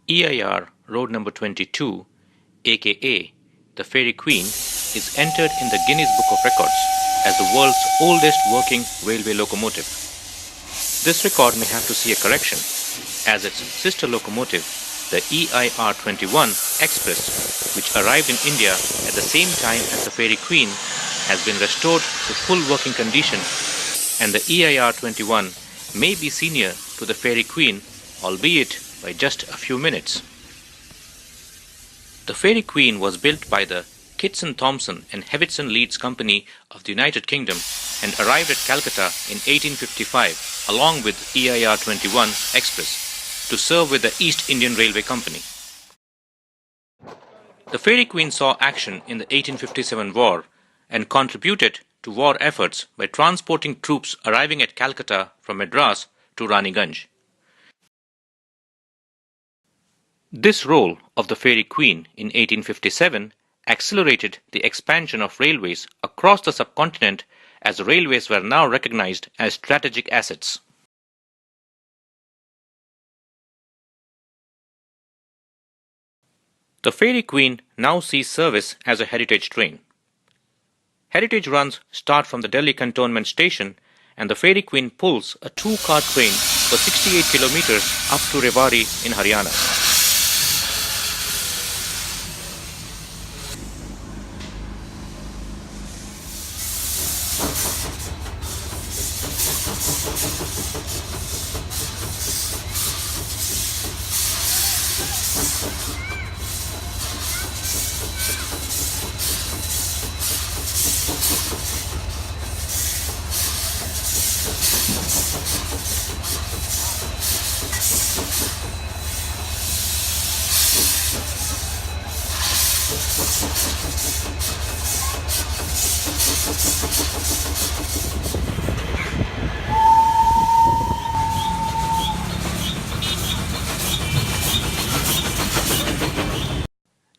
EIR Road number 22, aka the Fairy Queen, is entered in the Guinness Book of Records as the world's oldest working railway locomotive. This record may have to see a correction, as its sister locomotive, the EIR-21 Express, which arrived in India at the same time as the Fairy Queen, has been restored to full working condition, and the EIR-21 may be senior to the Fairy Queen, albeit by just a few minutes. The Fairy Queen was built by the Kitson Thompson and Hewitson Leeds Company of the United Kingdom and arrived at Calcutta in 1855 along with EIR-21 Express to serve with the East Indian Railway Company. The Fairy Queen saw action in the 1857 war and contributed to war efforts by transporting troops arriving at Calcutta from Madras to Raniganj. This role of the Fairy Queen in 1857 accelerated the expansion of railways across the subcontinent, as the railways were now recognized as strategic assets. The Fairy Queen now sees service as a heritage train. Heritage runs start from the Delhi Cantonment Station, and the Fairy Queen pulls a two-car train for 68 kilometers up to Rewari in Haryana.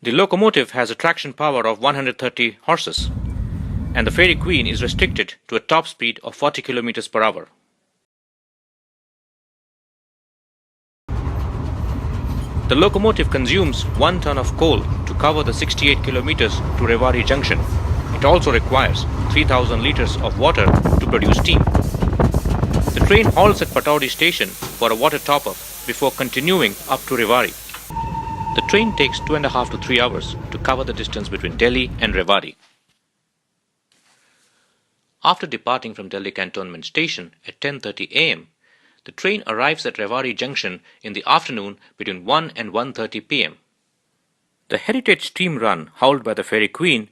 The locomotive has a traction power of 130 horses, and the Fairy Queen is restricted to a top speed of 40 km per hour. The locomotive consumes 1 ton of coal to cover the 68 km to Rewari Junction. It also requires 3000 liters of water to produce steam. The train halts at Pataudi station for a water top-up before continuing up to Rewari. The train takes 2.5 to 3 hours to cover the distance between Delhi and Rewari. After departing from Delhi Cantonment Station at 10:30 am, the train arrives at Rewari Junction in the afternoon between 1 and 1:30 pm. The heritage steam run hauled by the Fairy Queen,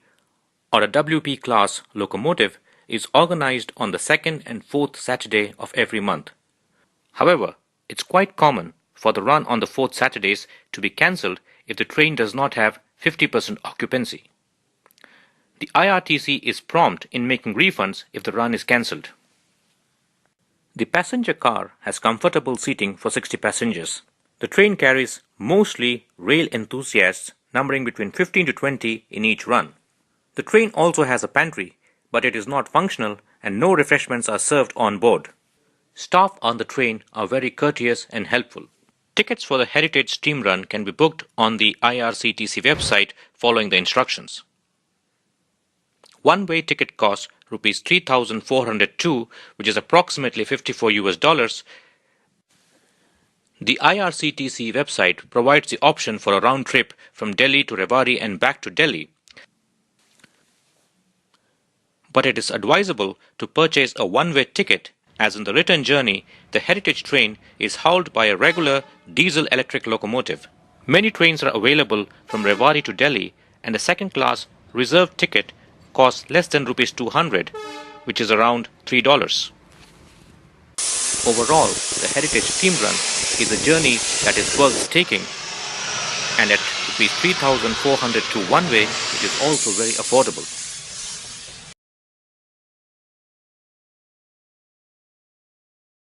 or a WP class locomotive, is organized on the second and fourth Saturday of every month. However, it's quite common for the run on the fourth Saturdays to be cancelled if the train does not have 50% occupancy. The IRTC is prompt in making refunds if the run is cancelled. The passenger car has comfortable seating for 60 passengers. The train carries mostly rail enthusiasts numbering between 15 to 20 in each run. The train also has a pantry, but it is not functional and no refreshments are served on board. Staff on the train are very courteous and helpful. Tickets for the heritage steam run can be booked on the IRCTC website following the instructions. One-way ticket costs Rs 3,402, which is approximately $54. The IRCTC website provides the option for a round trip from Delhi to Rewari and back to Delhi, but it is advisable to purchase a one-way ticket, as in the return journey, the heritage train is hauled by a regular diesel-electric locomotive. Many trains are available from Rewari to Delhi, and a second-class reserved ticket costs less than Rs 200, which is around $3. Overall, the heritage steam run is a journey that is worth taking, and at Rs 3,402 one way, it is also very affordable.